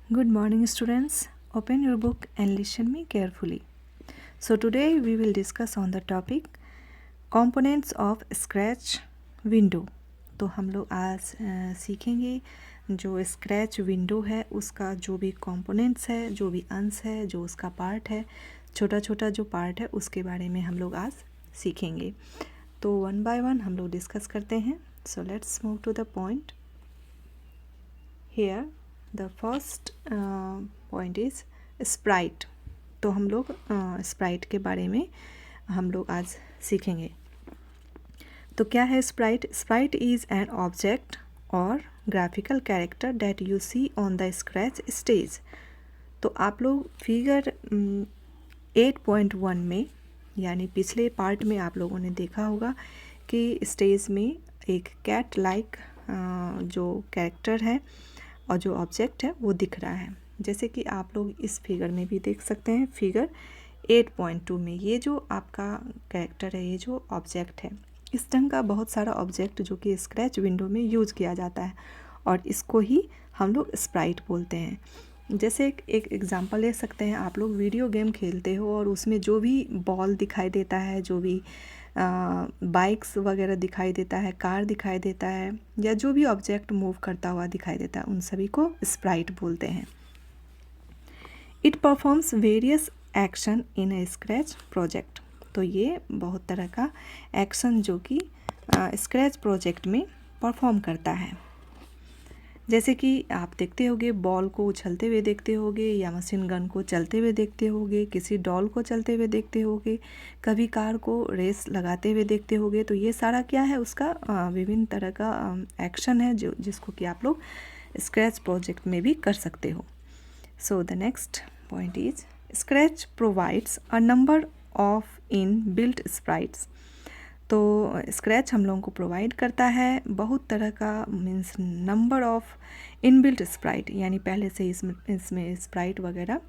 Good morning, students. Open your book and listen me carefully. So today we will discuss on the topic components of Scratch window. तो हम लोग आज सीखेंगे जो scratch window है उसका जो भी कंपोनेंट्स है, जो भी अंश है, जो उसका पार्ट है, छोटा छोटा जो पार्ट है उसके बारे में हम लोग आज सीखेंगे. तो वन बाय वन हम लोग डिस्कस करते हैं. So let's move to the point. Here the first point is sprite. तो हम लोग स्प्राइट के बारे में हम लोग आज सीखेंगे. तो क्या है sprite? Sprite is an object or graphical character that you see on the Scratch stage. तो आप लोग फिगर 8.1 में यानी पिछले पार्ट में आप लोगों ने देखा होगा कि स्टेज में एक कैट लाइक जो कैरेक्टर है और जो ऑब्जेक्ट है वो दिख रहा है. जैसे कि आप लोग इस फिगर में भी देख सकते हैं. फिगर 8.2 में ये जो आपका कैरेक्टर है, ये जो ऑब्जेक्ट है, इस ढंग का बहुत सारा ऑब्जेक्ट जो कि स्क्रैच विंडो में यूज़ किया जाता है और इसको ही हम लोग स्प्राइट बोलते हैं. जैसे एक एग्जांपल ले सकते हैं. आप लोग वीडियो गेम खेलते हो और उसमें जो भी बॉल दिखाई देता है, जो भी बाइक्स वगैरह दिखाई देता है, कार दिखाई देता है, या जो भी ऑब्जेक्ट मूव करता हुआ दिखाई देता है, उन सभी को स्प्राइट बोलते हैं. It performs various action in A scratch project. तो ये बहुत तरह का एक्शन जो कि स्क्रैच प्रोजेक्ट में परफॉर्म करता है. जैसे कि आप देखते होगे बॉल को उछलते हुए देखते होगे, या मशीन गन को चलते हुए देखते होगे, किसी डॉल को चलते हुए देखते होगे, कभी कार को रेस लगाते हुए देखते होगे. तो ये सारा क्या है? उसका विभिन्न तरह का एक्शन है जो जिसको कि आप लोग स्क्रैच प्रोजेक्ट में भी कर सकते हो. सो the next point is scratch provides a number of in built sprites. तो स्क्रैच हम लोगों को प्रोवाइड करता है बहुत तरह का, means number of inbuilt Sprite, यानी पहले से इसमें स्प्राइट वगैरह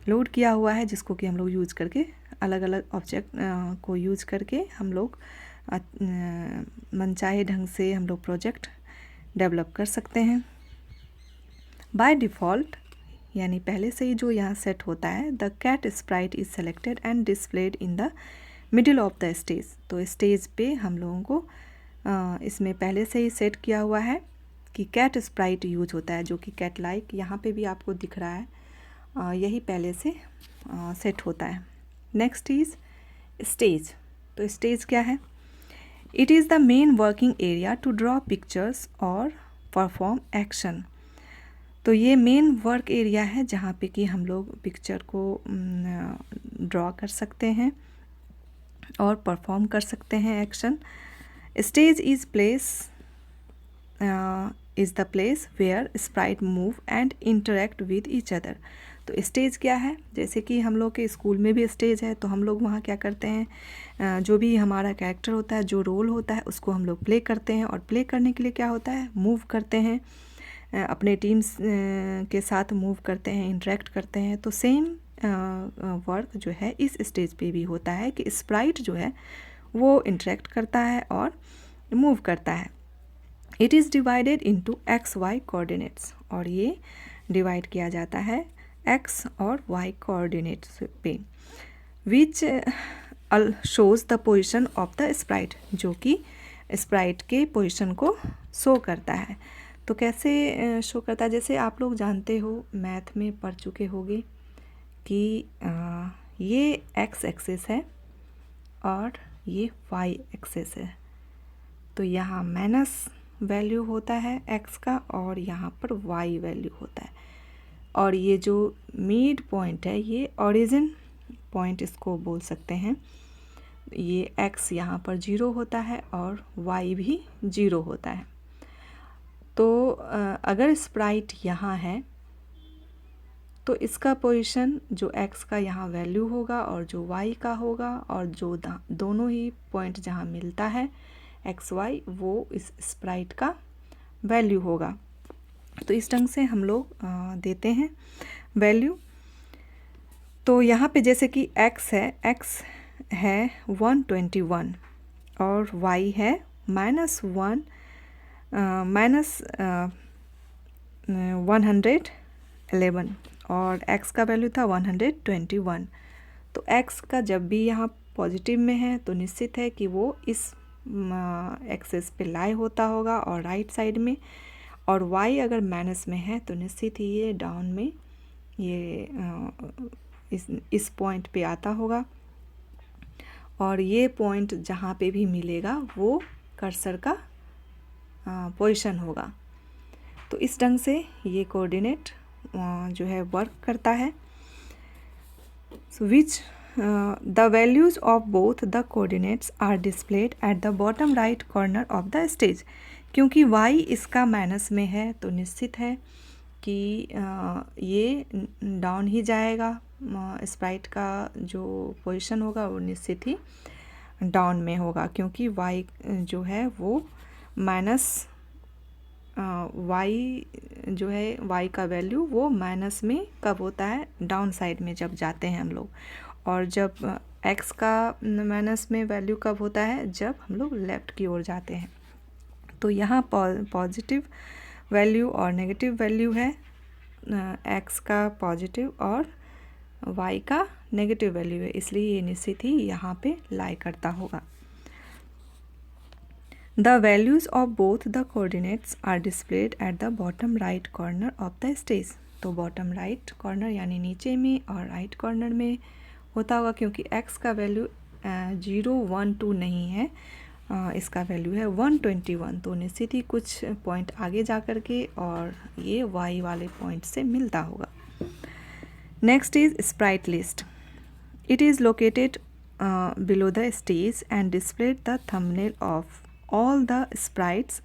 लोड किया हुआ है जिसको कि हम लोग यूज़ करके अलग अलग ऑब्जेक्ट को यूज़ करके हम लोग मनचाहे ढंग से हम लोग प्रोजेक्ट डेवलप कर सकते हैं. बाय डिफ़ॉल्ट यानी पहले से ही जो यहाँ सेट होता है, the cat sprite is selected and displayed in the middle of the stage. तो स्टेज पे हम लोगों को इसमें पहले से ही सेट किया हुआ है कि कैट स्प्राइट यूज होता है, जो कि कैट लाइक यहाँ पे भी आपको दिख रहा है. यही पहले से सेट होता है. Next is stage. तो स्टेज क्या है? It is the main working area to draw pictures और परफॉर्म एक्शन. तो ये मेन वर्क एरिया है जहाँ पे कि हम लोग पिक्चर को ड्रॉ कर सकते हैं और परफॉर्म कर सकते हैं action. Stage is the place where sprite move and interact with each other. तो स्टेज क्या है? जैसे कि हम लोग के स्कूल में भी स्टेज है, तो हम लोग वहाँ क्या करते हैं, जो भी हमारा कैरेक्टर होता है, जो रोल होता है, उसको हम लोग प्ले करते हैं. और प्ले करने के लिए क्या होता है? मूव करते हैं, अपने टीम्स के साथ मूव करते हैं, इंटरेक्ट करते हैं. तो सेम वर्क जो है इस स्टेज पे भी होता है कि स्प्राइट जो है वो इंटरेक्ट करता है और मूव करता है. It is divided into X Y coordinates. और ये डिवाइड किया जाता है एक्स और वाई कोऑर्डिनेट्स पे, which shows the position of the Sprite, जो कि स्प्राइट के पोजिशन को शो करता है. तो कैसे शो करता है? जैसे आप लोग जानते हो, मैथ में पढ़ चुके होंगे कि ये एक्स एक्सिस है और ये वाई एक्सिस है. तो यहाँ माइनस वैल्यू होता है एक्स का और यहाँ पर वाई वैल्यू होता है. और ये जो मिड पॉइंट है, ये ओरिजिन पॉइंट इसको बोल सकते हैं. ये एक्स यहाँ पर 0 होता है और वाई भी 0 होता है. तो अगर स्प्राइट यहाँ है तो इसका पोजीशन जो x का यहाँ वैल्यू होगा और जो y का होगा, और जो दोनों ही पॉइंट जहाँ मिलता है एक्स वाई, वो इस स्प्राइट का वैल्यू होगा. तो इस ढंग से हम लोग देते हैं वैल्यू. तो यहाँ पे जैसे कि x है 121 और y है -100 11 और x का वैल्यू था 121। तो x का जब भी यहाँ पॉजिटिव में है तो निश्चित है कि वो इस एक्सेस पे लाई होता होगा और राइट साइड में, और y अगर माइनस में है तो निश्चित ही ये डाउन में ये इस पॉइंट पे आता होगा, और ये पॉइंट जहाँ पे भी मिलेगा वो कर्सर का पोजीशन होगा। तो इस ढंग से ये कोऑर्डिनेट जो है वर्क करता है। So which the values of both the coordinates are displayed at the bottom right corner of the stage. क्योंकि y इसका माइनस में है तो निश्चित है कि ये डाउन ही जाएगा, स्प्राइट का जो पोजीशन होगा वो निश्चित ही डाउन में होगा, क्योंकि y जो है वो माइनस y जो है y का वैल्यू वो माइनस में कब होता है, डाउन साइड में जब जाते हैं हम लोग, और जब x का माइनस में वैल्यू कब होता है, जब हम लोग लेफ़्ट की ओर जाते हैं। तो यहाँ पॉजिटिव वैल्यू और नेगेटिव वैल्यू है, x का पॉजिटिव और y का नेगेटिव वैल्यू है, इसलिए ये निश्चित ही यहाँ पे लाई करता होगा। The values of both the coordinates are displayed at the bottom right corner of the stage। तो bottom right corner यानी नीचे में और right corner में होता होगा, क्योंकि x का वैल्यू 0, 1, 2 नहीं है, इसका वैल्यू है 121। तो निश्चित ही कुछ पॉइंट आगे जा कर के और ये y वाले पॉइंट से मिलता होगा। Next is Sprite list. It is located below the stage and displayed the thumbnail of all the sprites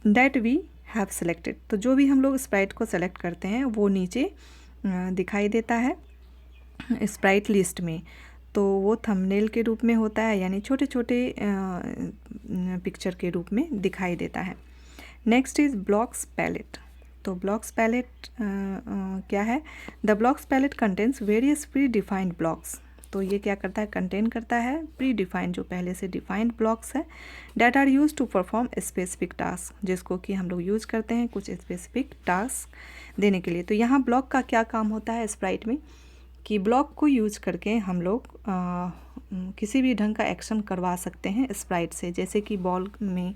that we have selected। तो जो भी हम लोग स्प्राइट को सेलेक्ट करते हैं वो नीचे दिखाई देता है स्प्राइट लिस्ट में। तो वो थंबनेल के रूप में होता है, यानी छोटे छोटे पिक्चर के रूप में दिखाई देता है। Next is blocks palette. तो ब्लॉक्स पैलेट क्या है? The blocks palette contains various predefined blocks. तो ये क्या करता है? कंटेन करता है प्री डिफाइंड, जो पहले से डिफाइंड ब्लॉक्स है, that are use to perform specific task, जिसको कि हम लोग यूज़ करते हैं कुछ स्पेसिफिक टास्क देने के लिए। तो यहाँ ब्लॉक का क्या काम होता है स्प्राइट में, कि ब्लॉक को यूज करके हम लोग किसी भी ढंग का एक्शन करवा सकते हैं स्प्राइट से, जैसे कि बॉल में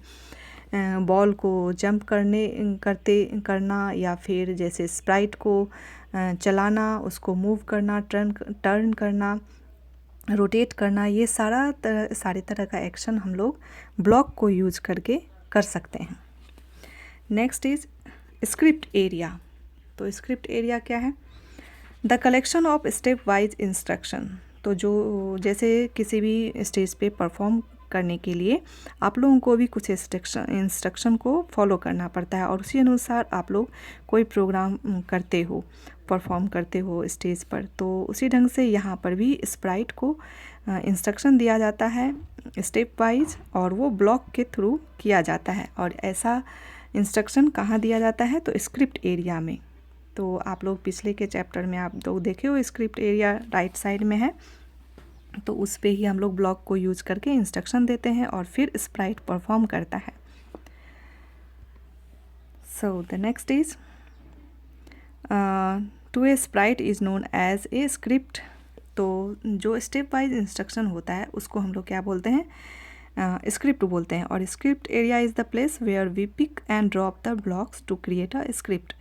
बॉल को जंप करना, या फिर जैसे स्प्राइट को चलाना, उसको मूव करना, टर्न करना, रोटेट करना, ये सारे तरह का एक्शन हम लोग ब्लॉक को यूज करके कर सकते हैं। Next is script area. तो स्क्रिप्ट एरिया क्या है? The collection of step wise instruction. तो जो जैसे किसी भी स्टेज पे परफॉर्म करने के लिए आप लोगों को भी कुछ इंस्ट्रक्शन को फॉलो करना पड़ता है, और उसी अनुसार आप लोग कोई प्रोग्राम करते हो, परफॉर्म करते हो स्टेज पर। तो उसी ढंग से यहाँ पर भी स्प्राइट को इंस्ट्रक्शन दिया जाता है स्टेप वाइज, और वो ब्लॉक के थ्रू किया जाता है। और ऐसा इंस्ट्रक्शन कहाँ दिया जाता है? तो स्क्रिप्ट एरिया में। तो आप लोग पिछले के चैप्टर में आप लोग देखे हो, स्क्रिप्ट एरिया राइट साइड में है, तो उस पे ही हम लोग ब्लॉक को यूज करके इंस्ट्रक्शन देते हैं और फिर स्प्राइट परफॉर्म करता है। So the next is to a sprite is known as a script. तो जो स्टेप वाइज इंस्ट्रक्शन होता है उसको हम लोग क्या बोलते हैं? स्क्रिप्ट बोलते हैं। और script area is the place where we pick and drop the blocks to create a script.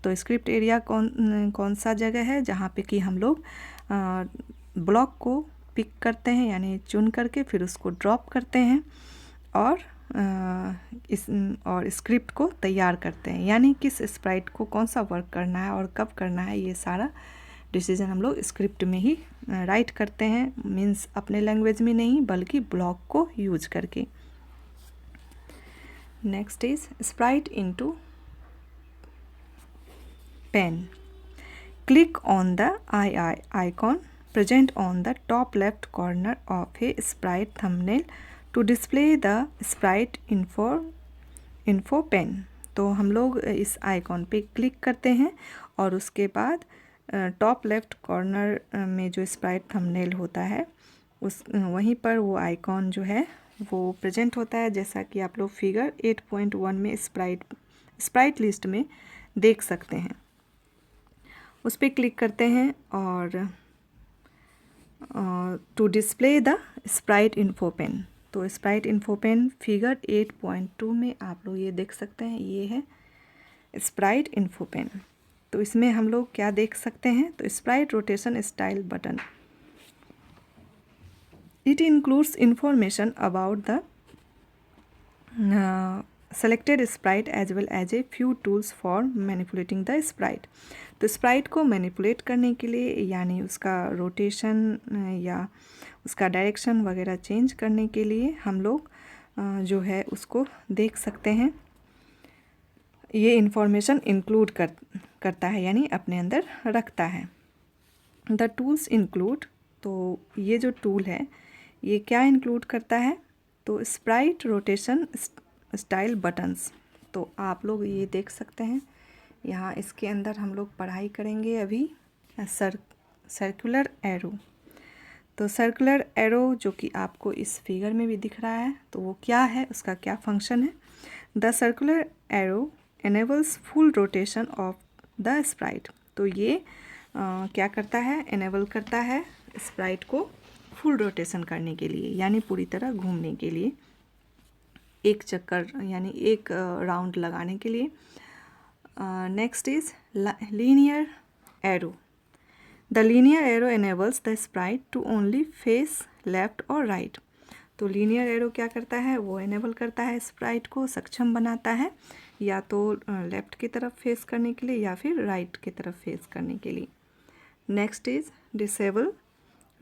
तो स्क्रिप्ट एरिया कौन सा जगह है जहाँ पे कि हम लोग ब्लॉक को पिक करते हैं, यानी चुन करके फिर उसको ड्रॉप करते हैं और स्क्रिप्ट को तैयार करते हैं, यानी किस स्प्राइट को कौन सा वर्क करना है और कब करना है, ये सारा डिसीजन हम लोग स्क्रिप्ट में ही राइट करते हैं। मीन्स अपने लैंग्वेज में नहीं बल्कि ब्लॉक को यूज करके। Next is sprite into pane. Click on the icon present on the top left corner of a sprite thumbnail to display the sprite info pen। तो हम लोग इस आइकॉन पे क्लिक करते हैं और उसके बाद टॉप लेफ्ट कॉर्नर में जो स्प्राइट थंबनेल होता है उस वहीं पर वो आइकॉन जो है वो प्रेजेंट होता है, जैसा कि आप लोग फिगर 8.1 में स्प्राइट लिस्ट में देख सकते हैं। उस पर क्लिक करते हैं और to display the sprite info pane. तो स्प्राइट इन्फो पेन फिगर 8.2 में आप लोग ये देख सकते हैं, ये है स्प्राइट इन्फो पेन। तो इसमें हम लोग क्या देख सकते हैं, तो sprite rotation style button, it includes information about the selected sprite as well as a few tools for manipulating the sprite. तो स्प्राइट को मैनिपुलेट करने के लिए, यानी उसका रोटेशन या उसका डायरेक्शन वगैरह चेंज करने के लिए हम लोग जो है उसको देख सकते हैं। ये इंफॉर्मेशन इंक्लूड करता है, यानी अपने अंदर रखता है। द टूल्स इंक्लूड, तो ये जो टूल है ये क्या इंक्लूड करता है, तो स्प्राइट रोटेशन स्टाइल बटन्स। तो आप लोग ये देख सकते हैं यहाँ, इसके अंदर हम लोग पढ़ाई करेंगे अभी सर्कुलर एरो। तो सर्कुलर एरो जो कि आपको इस फिगर में भी दिख रहा है, तो वो क्या है, उसका क्या फंक्शन है। The circular arrow enables full rotation of the sprite. तो ये क्या करता है, एनेबल करता है स्प्राइट को फुल रोटेशन करने के लिए, यानी पूरी तरह घूमने के लिए, एक चक्कर यानी एक राउंड लगाने के लिए। Next is linear arrow. The linear arrow enables the sprite to only face left और राइट। तो लीनियर एरो क्या करता है, वो एनेबल करता है स्प्राइट को, सक्षम बनाता है या तो लेफ़्ट की तरफ फेस करने के लिए या फिर राइट की तरफ फेस करने के लिए। Next is disable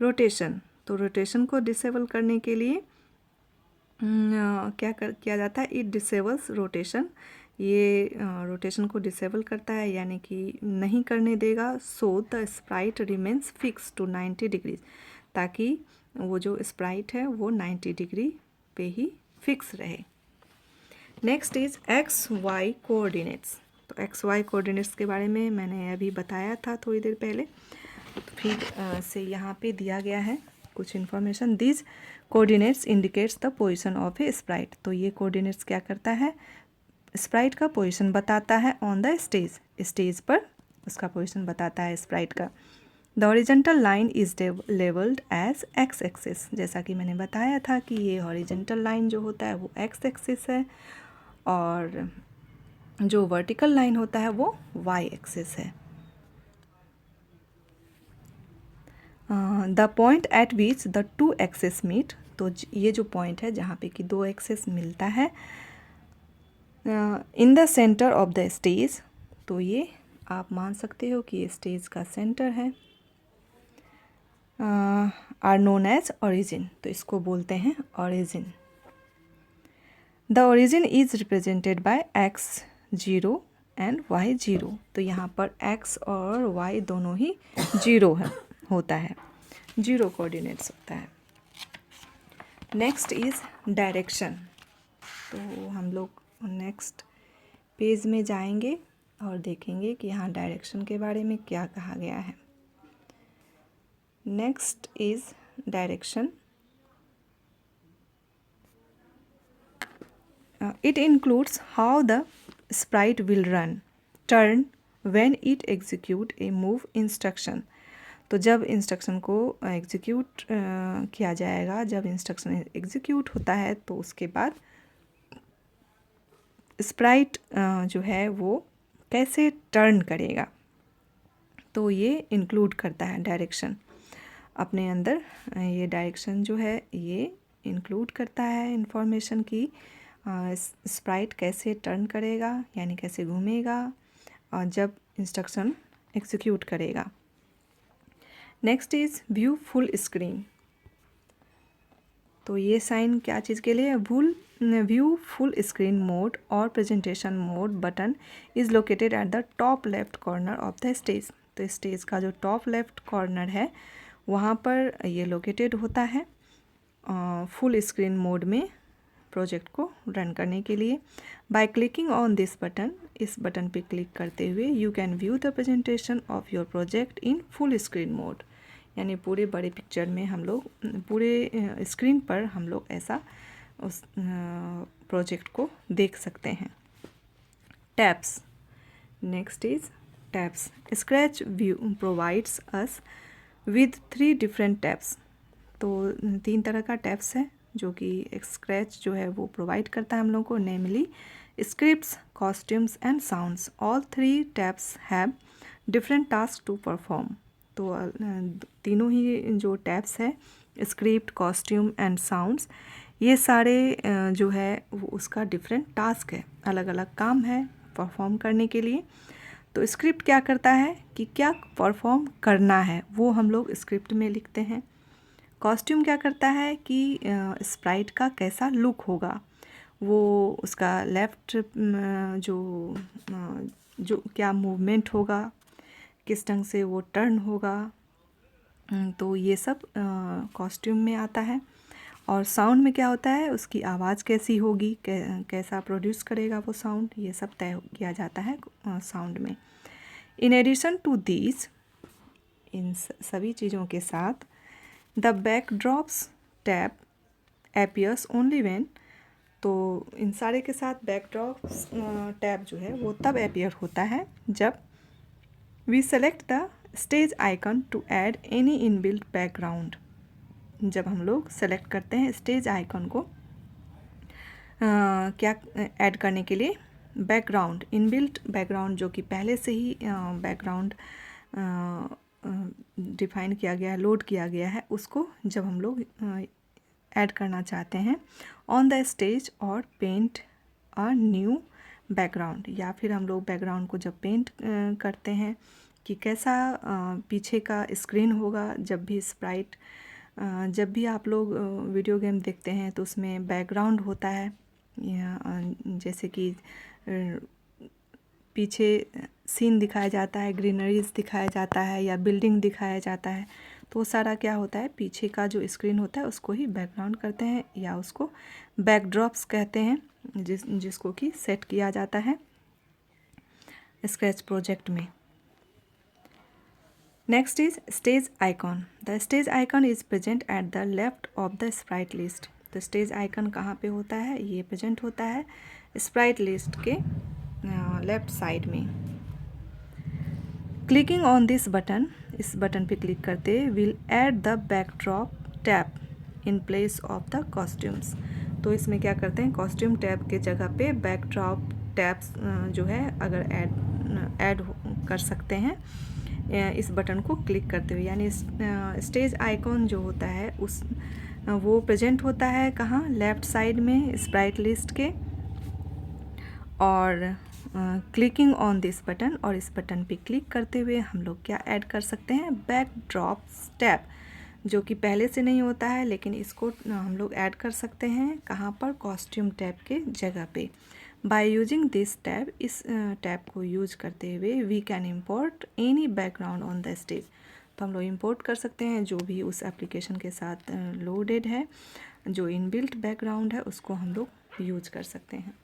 rotation. तो रोटेशन को डिसेबल करने के लिए किया जाता है, इट डिसेबल्स रोटेशन। ये रोटेशन को डिसेबल करता है, यानी कि नहीं करने देगा। So the sprite remains fix to 90 degrees, ताकि वो जो स्प्राइट है वो 90 डिग्री पे ही फिक्स रहे। Next is X Y coordinates. तो एक्स वाई कोऑर्डिनेट्स के बारे में मैंने अभी बताया था थोड़ी देर पहले, तो फिर से यहाँ पे दिया गया है कुछ information. This coordinates indicates the position of A Sprite. तो ये कोऑर्डिनेट्स क्या करता है, स्प्राइट का पोजीशन बताता है ऑन द स्टेज, स्टेज पर उसका पोजीशन बताता है स्प्राइट का। The horizontal line is labelled as X axis. जैसा कि मैंने बताया था कि ये हॉरिजेंटल लाइन जो होता है वो एक्स एक्सिस है, और जो वर्टिकल लाइन होता है वो वाई एक्सिस है। The point at which the two axis meet. तो ये जो पॉइंट है जहाँ पे कि दो एक्सिस मिलता है, in the centre of the stage. तो ये आप मान सकते हो कि ये स्टेज का सेंटर है। Are known as origin. तो इसको बोलते हैं origin. The origin is represented by x0 and y0। तो यहाँ पर x और y दोनों ही 0 है, होता है, 0 कोऑर्डिनेट्स होता है। Next is direction. तो हम लोग नेक्स्ट पेज में जाएंगे और देखेंगे कि यहाँ डायरेक्शन के बारे में क्या कहा गया है। Next is direction. It includes how the sprite will run, turn when it execute a move instruction। तो जब इंस्ट्रक्शन को एग्जीक्यूट किया जाएगा, जब इंस्ट्रक्शन एग्जीक्यूट होता है तो उसके बाद स्प्राइट जो है वो कैसे टर्न करेगा, तो ये इंक्लूड करता है डायरेक्शन अपने अंदर। ये डायरेक्शन जो है ये इंक्लूड करता है इंफॉर्मेशन की स्प्राइट कैसे टर्न करेगा, यानी कैसे घूमेगा और जब इंस्ट्रक्शन एग्जीक्यूट करेगा। Next is view full screen. तो ये साइन क्या चीज़ के लिए, व्यू फुल स्क्रीन मोड और presentation mode button is located at the top left corner of the stage. तो स्टेज का जो टॉप लेफ्ट कॉर्नर है वहाँ पर ये लोकेटेड होता है फुल स्क्रीन मोड में प्रोजेक्ट को रन करने के लिए। By clicking on this button, इस बटन पे क्लिक करते हुए you can view the presentation of your project in full screen mode. यानी पूरे बड़े पिक्चर में हम लोग, पूरे स्क्रीन पर हम लोग ऐसा उस प्रोजेक्ट को देख सकते हैं। Tabs. Next is tabs. Scratch view provides us with 3 different tabs. तो 3 तरह का टैब्स है जो कि स्क्रैच जो है वो प्रोवाइड करता है हम लोग को, namely scripts, costumes and sounds. All 3 tabs have different task to perform. तो तीनों ही जो टैब्स है, स्क्रिप्ट, कॉस्ट्यूम एंड साउंड्स, ये सारे जो है वो उसका डिफरेंट टास्क है, अलग अलग काम है परफॉर्म करने के लिए। तो स्क्रिप्ट क्या करता है कि क्या परफॉर्म करना है वो हम लोग स्क्रिप्ट में लिखते हैं। कॉस्ट्यूम क्या करता है कि स्प्राइट का कैसा लुक होगा, वो उसका लेफ्ट जो क्या मूवमेंट होगा, किस ढंग से वो टर्न होगा, तो ये सब कॉस्ट्यूम में आता है। और साउंड में क्या होता है, उसकी आवाज़ कैसी होगी, कैसा प्रोड्यूस करेगा वो साउंड, ये सब तय किया जाता है साउंड में। इन एडिशन टू दीज, इन सभी चीज़ों के साथ, the backdrops tab appears only when, तो इन सारे के साथ बैकड्रॉप्स टैब जो है वो तब एपियर होता है जब we select the stage icon to add any inbuilt background. जब हम लोग सेलेक्ट करते हैं स्टेज आइकन को क्या ऐड करने के लिए, बैकग्राउंड, इनबिल्ट बैकग्राउंड जो कि पहले से ही बैकग्राउंड डिफाइन किया गया है, लोड किया गया है, उसको जब हम लोग ऐड करना चाहते हैं ऑन द स्टेज और पेंट अ न्यू बैकग्राउंड, या फिर हम लोग बैकग्राउंड को जब पेंट करते हैं कि कैसा पीछे का स्क्रीन होगा। जब भी स्प्राइट जब भी आप लोग वीडियो गेम देखते हैं तो उसमें बैकग्राउंड होता है, जैसे कि पीछे सीन दिखाया जाता है, ग्रीनरीज दिखाया जाता है या बिल्डिंग दिखाया जाता है, तो वो सारा क्या होता है, पीछे का जो स्क्रीन होता है उसको ही बैकग्राउंड करते हैं या उसको बैकड्रॉप्स कहते हैं, जिसको कि सेट किया जाता है स्क्रैच प्रोजेक्ट में। Next is stage icon. The stage icon is present at the left of the Sprite list. तो स्टेज आइकन कहाँ पे होता है, ये प्रेजेंट होता है स्प्राइट लिस्ट के लेफ्ट साइड में। क्लिकिंग ऑन दिस बटन, इस बटन पे क्लिक करते will add the backdrop tab in place of the costumes. तो इसमें क्या करते हैं, कॉस्ट्यूम टैब के जगह पे बैकड्रॉप टैब्स जो है अगर ऐड कर सकते हैं इस बटन को क्लिक करते हुए। यानी स्टेज आइकॉन जो होता है उस वो प्रेजेंट होता है कहाँ, लेफ़्ट साइड में स्प्राइट लिस्ट के, और क्लिकिंग ऑन दिस बटन, और इस बटन पे क्लिक करते हुए हम लोग क्या ऐड कर सकते हैं, बैकड्रॉप्स टैब, जो कि पहले से नहीं होता है लेकिन इसको हम लोग ऐड कर सकते हैं कहाँ पर, कॉस्ट्यूम टैब के जगह पे। बाय यूजिंग दिस टैब, इस टैब को यूज करते हुए we can import any background on the stage. तो हम लोग इम्पोर्ट कर सकते हैं जो भी उस एप्लीकेशन के साथ लोडेड है, जो इनबिल्ट बैकग्राउंड है उसको हम लोग यूज कर सकते हैं।